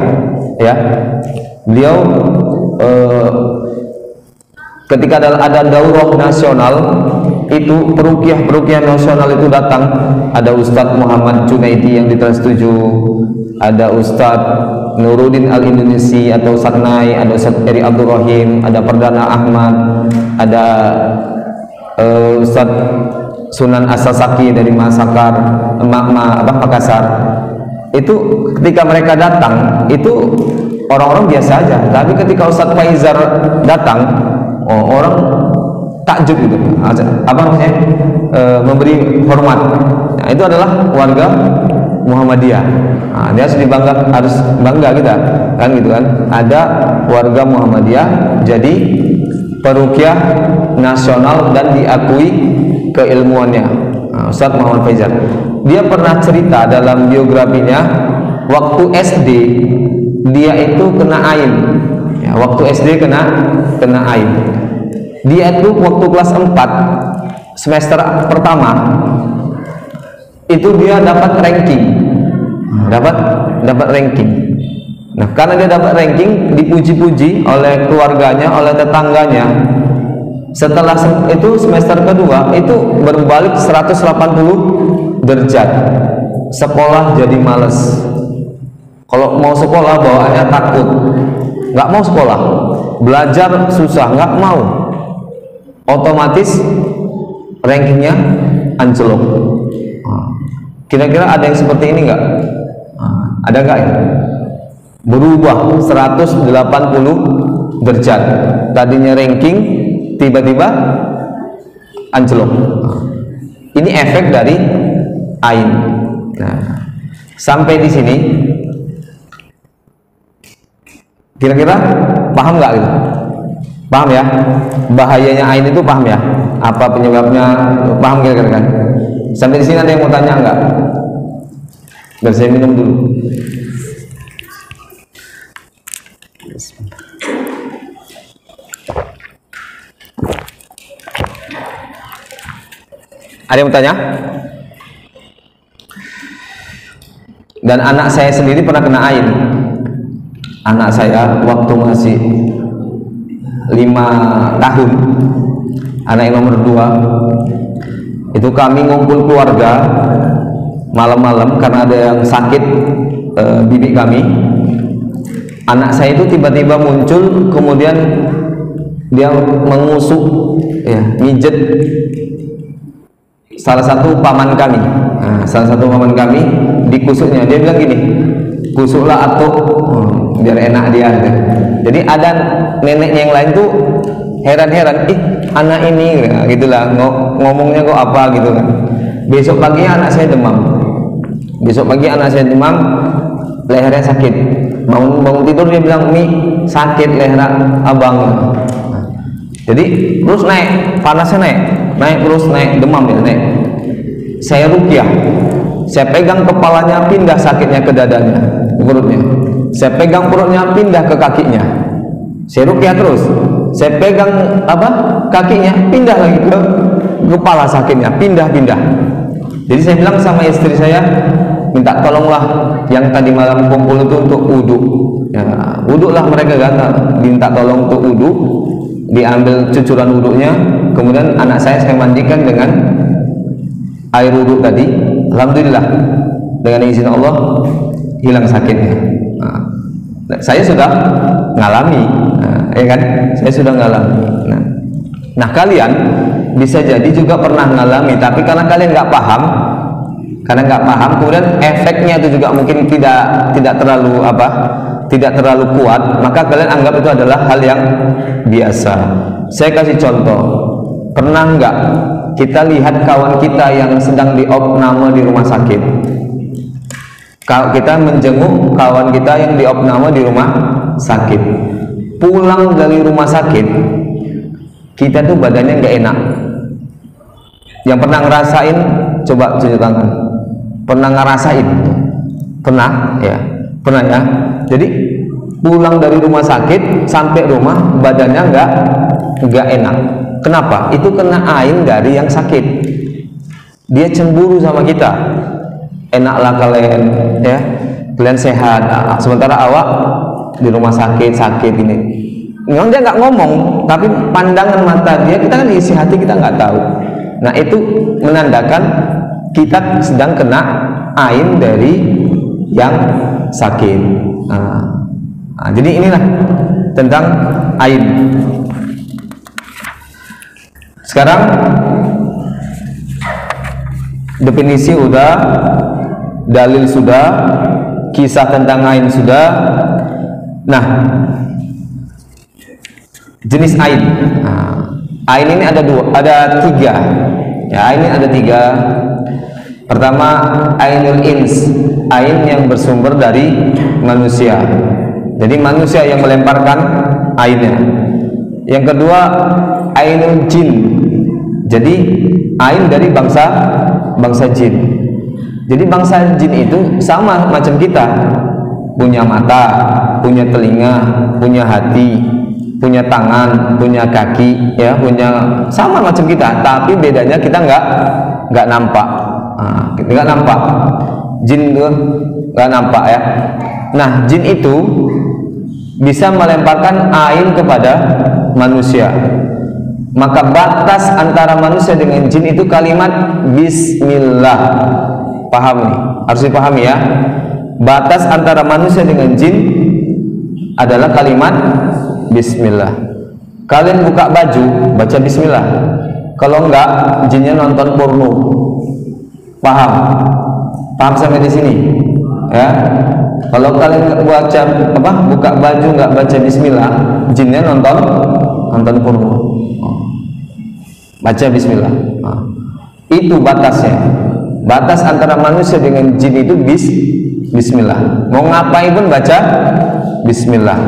ya. Beliau ketika ada daurah nasional itu, peruqyah nasional itu datang, ada Ustadz Muhammad Junaidi yang di Trans 7, ada Ustadz Nuruddin Al-Indonesi atau Ustadz Nai, ada Ustadz Eri Abdul Rahim, ada Perdana Ahmad, ada Ustadz Sunan As-Sasaki dari Makassar. Itu ketika mereka datang itu orang-orang biasa aja, tapi ketika Ustadz Faizar datang, orang takjub gitu, apa namanya, memberi hormat. Nah, itu adalah warga Muhammadiyah. Nah, dia harus bangga kita, kan gitu kan. Ada warga Muhammadiyah jadi peruqyah nasional dan diakui keilmuannya. Nah, Ustadz Muhammad Faizar, dia pernah cerita dalam biografinya, waktu SD dia itu kena ain. Ya, waktu SD kena ain. Dia itu waktu kelas 4 semester pertama itu dia dapat ranking. Dapat ranking. Nah, karena dia dapat ranking, dipuji-puji oleh keluarganya, oleh tetangganya. Setelah itu semester kedua itu berbalik 180 derajat. Sekolah jadi males. Kalau mau sekolah bawaannya takut, nggak mau sekolah. Belajar susah, nggak mau. Otomatis rankingnya anjlok. Kira-kira ada yang seperti ini nggak? Ada nggak ya? Berubah 180 derajat. Tadinya ranking tiba-tiba anjlok. Ini efek dari ain. Nah, sampai di sini kira-kira paham nggak gitu? Paham ya? Bahayanya ain itu paham ya? Apa penyebabnya? Paham kira-kira kan? Sampai di sini ada yang mau tanya nggak? Biar saya minum dulu. Ada yang mau tanya? Dan anak saya sendiri pernah kena ain. Anak saya waktu masih 5 tahun, anak yang nomor 2, itu kami ngumpul keluarga malam-malam karena ada yang sakit, bibi kami. Anak saya itu tiba-tiba muncul, kemudian dia mengusuk, ya, mijet salah satu paman kami. Nah, salah satu paman kami dikusuknya. Dia bilang gini, kusuklah atau biar enak dia. Jadi ada neneknya yang lain tuh heran-heran, anak ini gitulah, ngomongnya kok apa gitu kan. Besok pagi anak saya demam. Lehernya sakit. Bangun tidur dia bilang, "Mi, sakit leher abang." Jadi terus naik, panasnya naik terus naik, demam ya naik. Saya ruqyah. Saya pegang kepalanya, pindah sakitnya ke dadanya, perutnya. Saya pegang perutnya, pindah ke kakinya. Saya ruqyah terus. Saya pegang kakinya, pindah lagi ke kepala sakitnya, pindah-pindah. Jadi saya bilang sama istri saya, minta tolonglah yang tadi malam kumpul itu untuk wudu. Ya, wudu lah mereka kan, minta tolong untuk wudu. Diambil cucuran wudunya, kemudian anak saya mandikan dengan air wudu tadi. Alhamdulillah, dengan izin Allah hilang sakitnya. Saya sudah ngalami, ya kan? Saya sudah ngalami. Nah, kalian bisa jadi juga pernah ngalami, tapi karena kalian nggak paham, kemudian efeknya itu juga mungkin tidak terlalu kuat, maka kalian anggap itu adalah hal yang biasa. Saya kasih contoh, pernah nggak kita lihat kawan kita yang sedang diopname di rumah sakit? Kita menjenguk kawan kita yang diopname di rumah sakit. Pulang dari rumah sakit, kita tuh badannya nggak enak. Yang pernah ngerasain, coba tunjuk tangan. Pernah ngerasain? Pernah ya? Pernah ya? Jadi pulang dari rumah sakit sampai rumah badannya nggak enak. Kenapa? Itu kena ain dari yang sakit. Dia cemburu sama kita. Enaklah kalian, ya, kalian sehat. Sementara awak di rumah sakit ini. Memang dia nggak ngomong, tapi pandangan mata dia, kita kan isi hati kita nggak tahu. Nah itu menandakan kita sedang kena ain dari yang sakit. Jadi inilah tentang ain. Sekarang definisi udah, dalil sudah, kisah tentang ain sudah. Nah, jenis ain. Ain ini ada tiga. Ya, ain ini ada tiga. Pertama, ainul ins, ain yang bersumber dari manusia. Jadi manusia yang melemparkan ainnya. Yang kedua, ainul jin. Jadi ain dari bangsa jin. Jadi bangsa jin itu sama macam kita, punya mata, punya telinga, punya hati, punya tangan, punya kaki, ya, punya sama macam kita. Tapi bedanya kita nggak nampak. Nggak nampak. Jin itu nggak nampak ya. Nah, jin itu bisa melemparkan ain kepada manusia. Maka batas antara manusia dengan jin itu kalimat bismillah. Paham nih? Harus dipahami ya. Batas antara manusia dengan jin adalah kalimat bismillah. Kalian buka baju, baca bismillah. Kalau enggak, jinnya nonton porno. Paham? Paham sampai di sini? Ya. Kalau kalian buka baju nggak baca bismillah, jinnya nonton porno. Baca bismillah. Itu batasnya. Batas antara manusia dengan jin itu bismillah. Mau ngapain pun baca bismillah.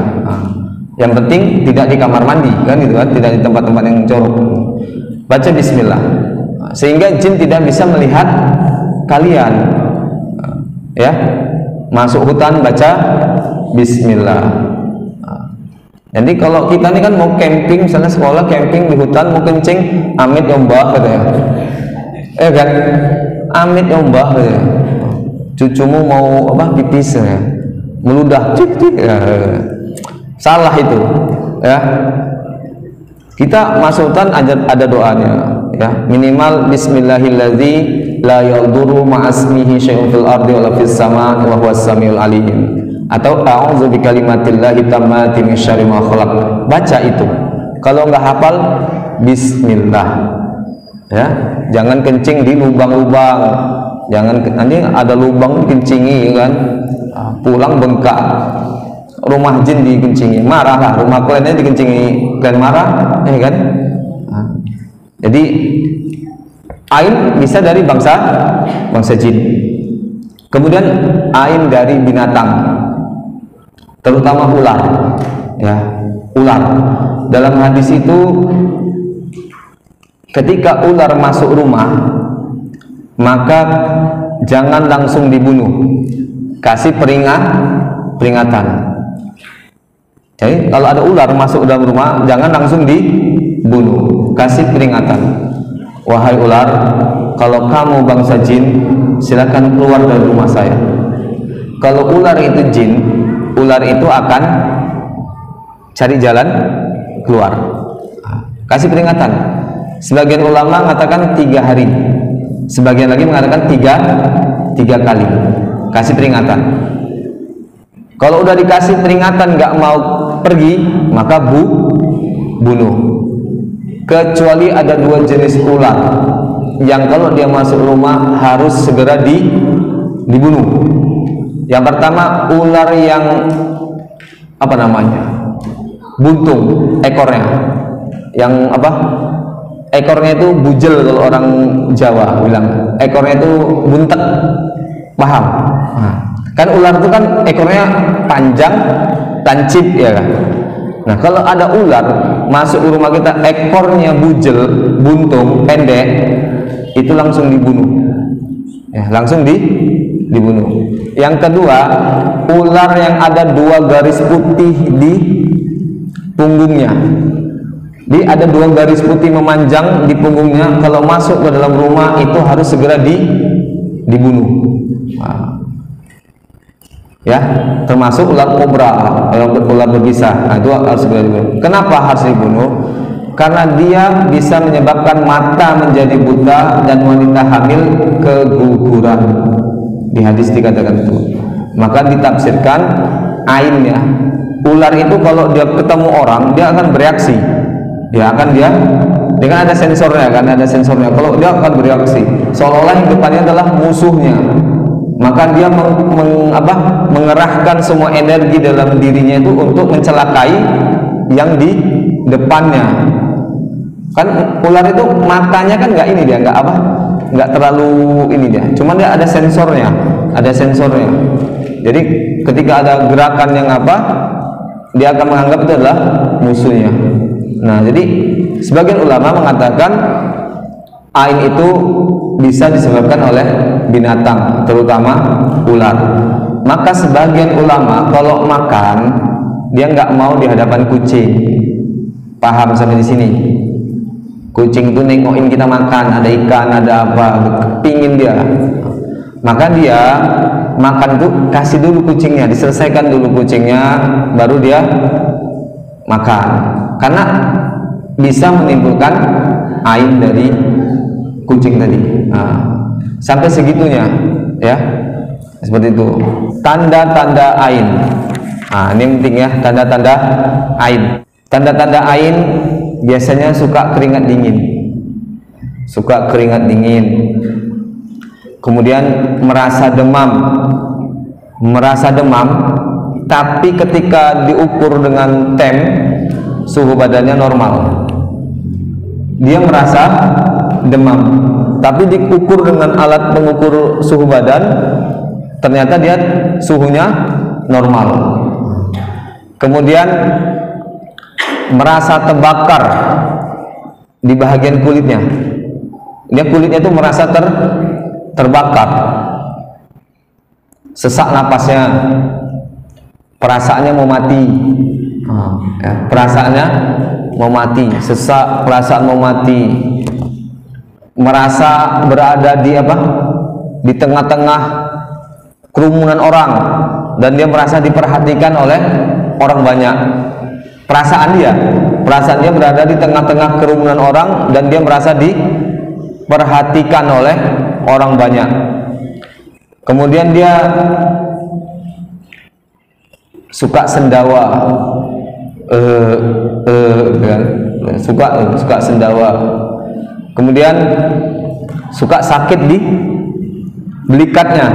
Yang penting tidak di kamar mandi, kan gitu kan? Tidak di tempat-tempat yang jorok. Baca bismillah. Sehingga jin tidak bisa melihat kalian. Ya. Masuk hutan baca bismillah. Jadi kalau kita ini kan mau camping, misalnya sekolah camping di hutan, mau kencing, amit ombah katanya. Kan? Amit ombah katanya. Cucumu mau pipis ya. Meludah, ya. Salah itu, ya. Kita masuk hutan ada doanya, ya. Minimal bismillahilladzi la yadurru ma'asmihi syai'un fil ardi wala fis samaa'i wa huwas samiul alim. Atau a'udzu bikalimatillahi tammati min syarri ma khalaq. Baca itu. Kalau nggak hafal bismillah. Ya, jangan kencing di lubang-lubang. Jangan, nanti ada lubang dikencingi kan. Pulang bengkak. Rumah jin dikencingi, marahlah. Rumah kliennya dikencingi, klien marah, kan? Jadi ain bisa dari bangsa jin. Kemudian ain dari binatang, terutama ular, ya, ular. Dalam hadis itu, ketika ular masuk rumah, maka jangan langsung dibunuh, kasih peringatan. Jadi kalau ada ular masuk dalam rumah, jangan langsung dibunuh, kasih peringatan. Wahai ular, kalau kamu bangsa jin, silakan keluar dari rumah saya. Kalau ular itu jin, ular itu akan cari jalan keluar. Kasih peringatan. Sebagian ulama mengatakan 3 hari, sebagian lagi mengatakan tiga kali. Kasih peringatan. Kalau udah dikasih peringatan nggak mau pergi, maka bunuh. Kecuali ada 2 jenis ular yang kalau dia masuk rumah harus segera dibunuh. Yang pertama, ular yang buntung ekornya, yang ekornya itu bujel, kalau orang Jawa bilang ekornya itu buntek. Paham? Kan ular itu kan ekornya panjang, tancip, ya kan? Nah, kalau ada ular masuk di rumah kita, ekornya bujel, buntung, pendek, itu langsung dibunuh. Ya, langsung dibunuh. Yang kedua, ular yang ada 2 garis putih di punggungnya. Jadi ada 2 garis putih memanjang di punggungnya. Kalau masuk ke dalam rumah itu harus segera dibunuh. ya, termasuk ular kobra, ular berbisa. Nah, itu harus dibunuh. Kenapa harus dibunuh? Karena dia bisa menyebabkan mata menjadi buta dan wanita hamil keguguran. Di hadis dikatakan itu. Maka ditafsirkan ainnya, ular itu kalau dia ketemu orang dia akan bereaksi, ya akan dia dengan ada sensornya, kan ada sensornya. Kalau dia akan bereaksi seolah-olah yang depannya adalah musuhnya, maka dia mengerahkan semua energi dalam dirinya itu untuk mencelakai yang di depannya. Kan ular itu matanya kan nggak ini, dia nggak terlalu ini, dia cuman dia ada sensornya. Jadi ketika ada gerakan yang dia akan menganggap itu adalah musuhnya. Nah, jadi sebagian ulama mengatakan ain itu bisa disebabkan oleh binatang, terutama ular. Maka sebagian ulama kalau makan dia nggak mau di hadapan kucing. Paham sampai di sini? Kucing itu nengokin kita makan, ada ikan, ada apa, pingin dia. Maka dia makan itu kasih dulu kucingnya, diselesaikan dulu kucingnya, baru dia makan. Karena bisa menimbulkan ain dari kucing tadi. Nah, sampai segitunya, ya, seperti itu. Tanda-tanda ain. Nah, ini penting ya, tanda-tanda ain. Tanda-tanda ain biasanya suka keringat dingin, kemudian merasa demam, tapi ketika diukur dengan tem suhu badannya normal. Dia merasa demam, tapi diukur dengan alat pengukur suhu badan ternyata dia suhunya normal. Kemudian merasa terbakar di bagian kulitnya. Dia kulitnya itu merasa terbakar. Sesak napasnya, perasaannya mau mati. Perasaannya mau mati, sesak, perasaan mau mati. Merasa berada di tengah-tengah kerumunan orang dan dia merasa diperhatikan oleh orang banyak. Perasaan dia berada di tengah-tengah kerumunan orang dan dia merasa diperhatikan oleh orang banyak. Kemudian dia suka sendawa, suka sendawa. Kemudian suka sakit di belikatnya,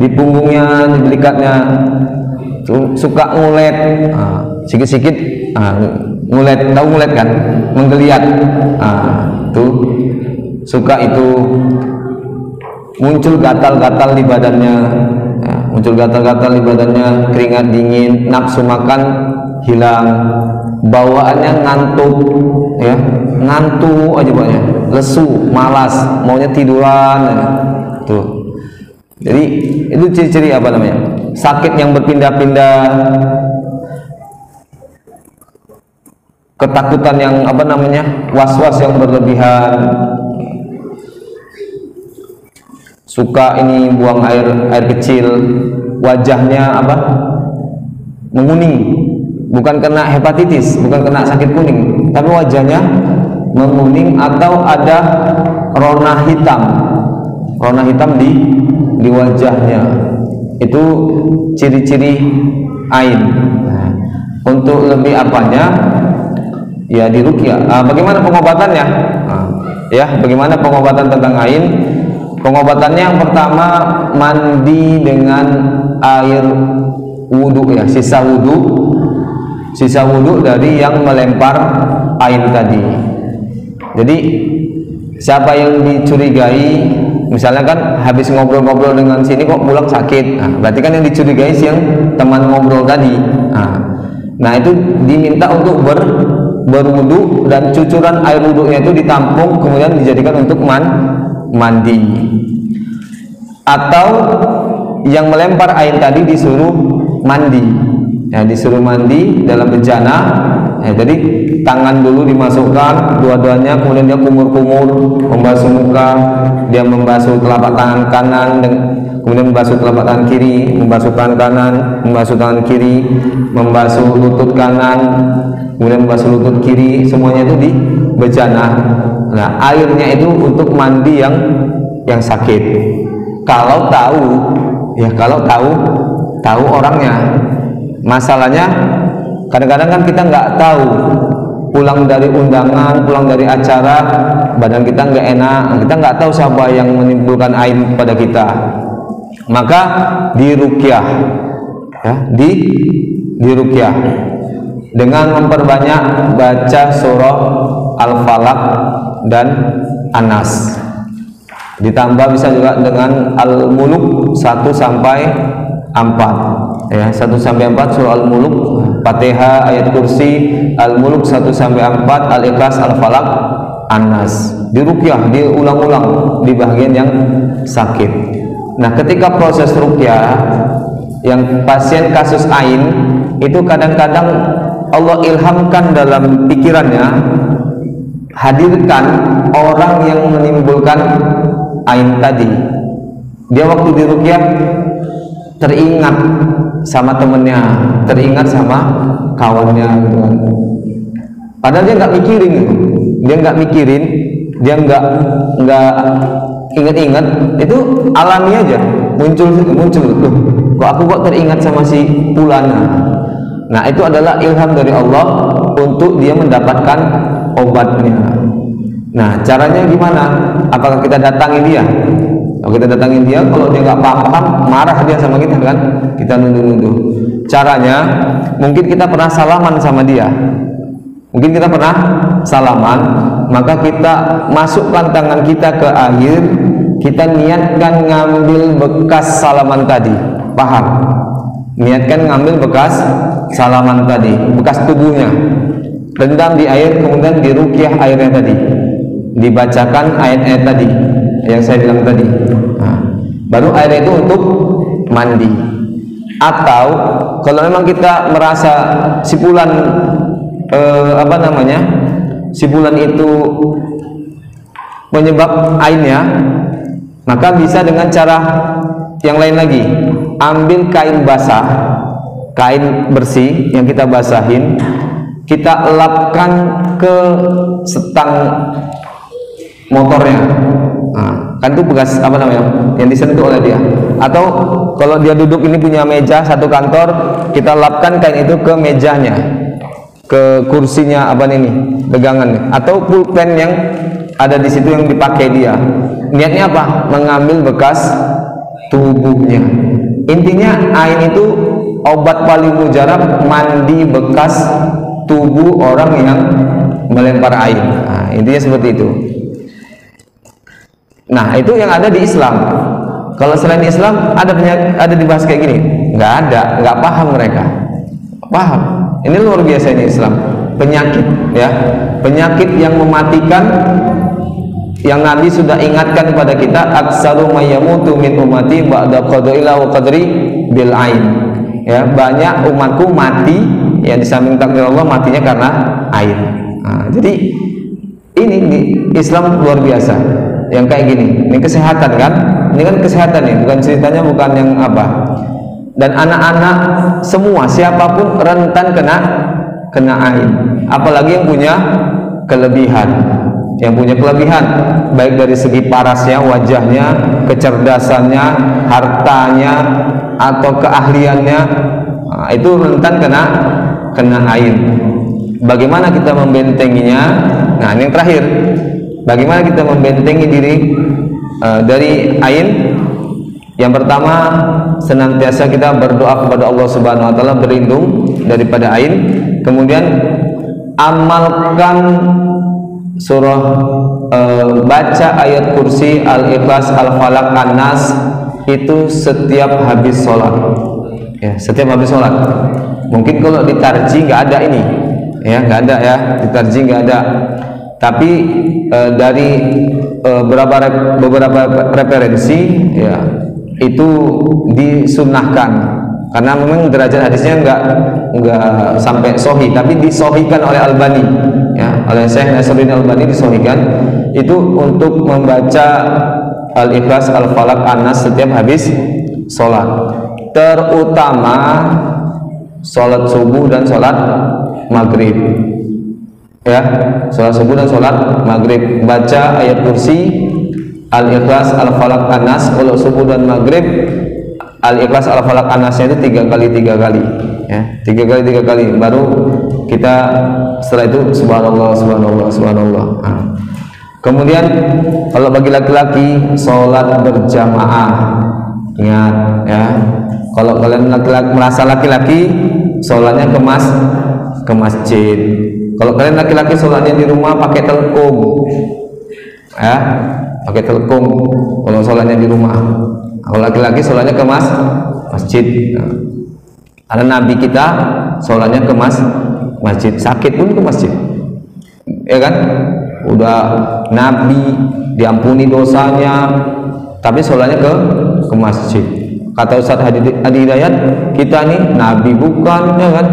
di punggungnya, di belikatnya. Suka ngulet, sikit-sikit ngulet, tahu ngulet kan, menggeliat. Tuh suka itu. Muncul gatal-gatal di badannya, keringat dingin, nafsu makan hilang, bawaannya ngantuk, ya, ngantuk aja banyak, lesu, malas, maunya tiduran, ya. Tuh. Jadi itu ciri-ciri sakit yang berpindah-pindah, ketakutan yang was-was yang berlebihan, suka buang air kecil, wajahnya menguning, bukan kena hepatitis, bukan kena sakit kuning, tapi wajahnya menguning atau ada rona hitam di wajahnya. Itu ciri-ciri ain. Nah, untuk lebih ya diruqyah. Bagaimana pengobatannya? Bagaimana pengobatan tentang ain? Pengobatannya yang pertama, mandi dengan air wudhu, ya, sisa wudhu dari yang melempar ain tadi. Jadi siapa yang dicurigai, misalnya kan habis ngobrol-ngobrol dengan sini kok pulang sakit, berarti kan yang dicurigai yang teman ngobrol tadi. Nah itu diminta untuk berwudu dan cucuran air wudhunya itu ditampung kemudian dijadikan untuk mandi. Atau yang melempar air tadi disuruh mandi, ya, disuruh mandi dalam bejana, ya, jadi tangan dulu dimasukkan dua-duanya, kemudian dia kumur-kumur membasuh muka, dia membasuh telapak tangan kanan, kemudian membasuh telapak tangan kiri, membasuh tangan kanan, membasuh tangan kiri, membasuh lutut kanan, kemudian membasuh lutut kiri, semuanya itu di bejana. Nah, airnya itu untuk mandi yang sakit. Kalau tahu, ya kalau tahu orangnya. Masalahnya kadang-kadang kan kita nggak tahu, pulang dari undangan, pulang dari acara, badan kita nggak enak, kita nggak tahu siapa yang menimbulkan air pada kita. Maka diruqyah, ya, diruqyah dengan memperbanyak baca surah Al-Falaq dan An-Nas. Ditambah bisa juga dengan Al-Muluk 1 sampai 4, ya, 1 sampai 4 surah Al-Muluk, Fatihah, ayat kursi, Al-Muluk 1 sampai 4, Al-Ikhlas, Al-Falaq, An-Nas. Diruqyah, diulang-ulang di bagian yang sakit. Nah, ketika proses ruqyah yang pasien kasus ain itu kadang-kadang Allah ilhamkan dalam pikirannya, hadirkan orang yang menimbulkan ain tadi. Dia waktu diruqyah teringat sama temennya, teringat sama kawannya gitu kan. Padahal dia nggak mikirin gitu. Dia nggak ingat-ingat, itu alami aja, muncul tuh. Kok teringat sama si Pulana. Nah, itu adalah ilham dari Allah untuk dia mendapatkan obatnya. Nah, caranya gimana? Apakah kita datangi dia? Kalau kita datangin dia, kalau dia nggak paham, marah dia sama kita kan? Kita nuduh-nuduh. Caranya, mungkin kita pernah salaman sama dia. Maka kita masukkan tangan kita ke air, kita niatkan ngambil bekas salaman tadi. Paham? Niatkan ngambil bekas salaman tadi, bekas tubuhnya. Rendam di air, kemudian diruqyah airnya tadi. Dibacakan ayat-ayat tadi yang saya bilang tadi. Nah, baru air itu untuk mandi. Atau kalau memang kita merasa sipulan sipulan itu penyebab ainnya, maka bisa dengan cara yang lain lagi. Ambil kain basah, kain bersih yang kita basahin, kita elapkan ke setang motornya. Nah, kan itu bekas yang disentuh oleh dia. Atau kalau dia duduk ini punya meja satu kantor, kita lapkan kain itu ke mejanya, ke kursinya pegangan, atau pulpen yang ada di situ yang dipakai dia. Niatnya apa? Mengambil bekas tubuhnya. Intinya ain itu obat paling mujarab mandi bekas tubuh orang yang melempar air. Nah, intinya seperti itu. Nah, itu yang ada di Islam. Kalau selain Islam ada dibahas kayak gini? Nggak ada, nggak paham mereka. Paham? Ini luar biasa ini Islam. Penyakit, ya, penyakit yang mematikan, yang Nabi sudah ingatkan kepada kita, aksaru mayyamutu min ummati ba'da qadaila wa qadri bil ain. Ya, banyak umatku mati, ya, di samping takdir Allah matinya karena ain. Nah, jadi ini di Islam luar biasa. Yang kayak gini, ini kesehatan kan? Ini kan kesehatan nih, bukan ceritanya bukan yang apa. Dan anak-anak semua siapapun rentan kena ain. Apalagi yang punya kelebihan. Yang punya kelebihan baik dari segi parasnya, wajahnya, kecerdasannya, hartanya, atau keahliannya, nah, itu rentan kena ain. Bagaimana kita membentenginya? Nah, ini yang terakhir. Bagaimana kita membentengi diri dari ain? Yang pertama, senantiasa kita berdoa kepada Allah Subhanahu wa taala berlindung daripada ain. Kemudian amalkan surah, baca ayat kursi, Al-Ikhlas, Al-Falaq, An-Nas itu setiap habis sholat. Ya, setiap habis sholat. Mungkin kalau ditarji nggak ada ini, ya, nggak ada ya, ditarji nggak ada. Tapi dari beberapa referensi, ya, itu disunnahkan karena memang derajat hadisnya nggak sampai sahih, tapi disohikan oleh Albani, ya, oleh Syekh Nasruddin Albani disohikan itu untuk membaca Al-Ikhlas, Al-Falaq, An-Nas setiap habis sholat, terutama sholat subuh dan sholat maghrib. Ya, sholat subuh dan sholat maghrib, baca ayat kursi, Al-Ikhlas, Al-Falaq, An-Nas. Kalau subuh dan maghrib, Al-Ikhlas, Al-Falaq, An-Nasnya itu 3 kali ya, 3 kali baru kita setelah itu subhanallah subhanallah subhanallah. Nah. Kemudian kalau bagi laki-laki sholat berjamaah, ingat ya, kalau kalian laki-laki merasa laki-laki sholatnya ke masjid. Kalau kalian laki-laki sholatnya di rumah pakai telkom ya, pakai telkom kalau sholatnya di rumah. Kalau laki-laki sholatnya ke masjid. Ada Nabi kita sholatnya ke masjid, sakit pun ke masjid, ya kan? Udah Nabi diampuni dosanya, tapi sholatnya ke masjid. Kata Ustaz Adi Hidayat, kita nih Nabi bukan, ya kan?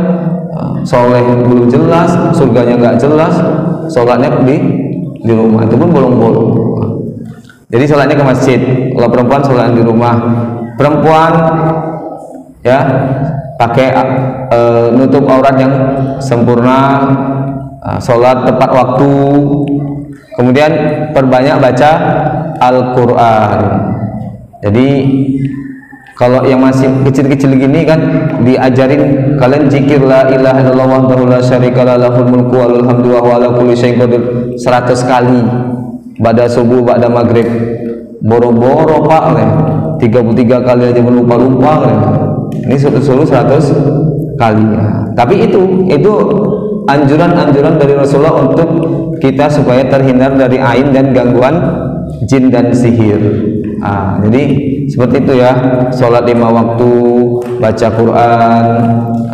Soleh belum jelas, surganya nggak jelas, sholatnya di rumah, itu pun bolong-bolong. Jadi sholatnya ke masjid. Kalau perempuan sholat di rumah, perempuan ya pakai nutup aurat yang sempurna, sholat tepat waktu, kemudian perbanyak baca Al-Quran. Jadi kalau yang masih kecil-kecil gini kan diajarin kalian zikir la ilaha illallah wahdahu la syarikalah lahul mulku wa lahul hamdu wa huwa ala kulli syai'in qadir 100 kali pada subuh, pada maghrib. Boro-boro Pak, 33 kali aja lupa-lupa. Ini suruh 100 kali. Tapi itu anjuran-anjuran dari Rasulullah untuk kita supaya terhindar dari ain dan gangguan jin dan sihir. Jadi seperti itu ya, sholat 5 waktu, baca Quran,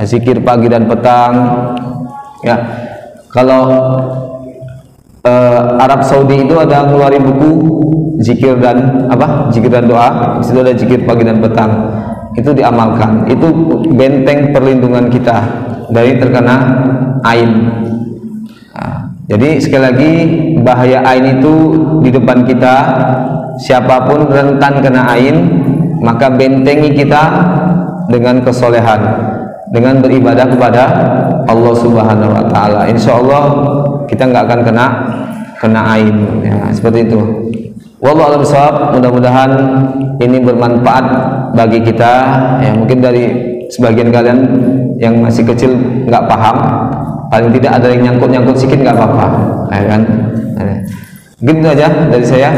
zikir pagi dan petang. Ya, kalau Arab Saudi itu ada ngeluarin buku zikir dan doa. Di situ ada zikir pagi dan petang. Itu diamalkan. Itu benteng perlindungan kita dari terkena ain. Jadi sekali lagi, bahaya ain itu di depan kita. Siapapun rentan kena ain, maka bentengi kita dengan kesolehan, dengan beribadah kepada Allah Subhanahu wa Ta'ala. Insya Allah kita nggak akan kena ain ya, seperti itu. Wallahu a'lam bishawab. Mudah-mudahan ini bermanfaat bagi kita ya. Mungkin dari sebagian kalian yang masih kecil nggak paham, paling tidak ada yang nyangkut sedikit nggak apa-apa ya kan. Gitu aja dari saya.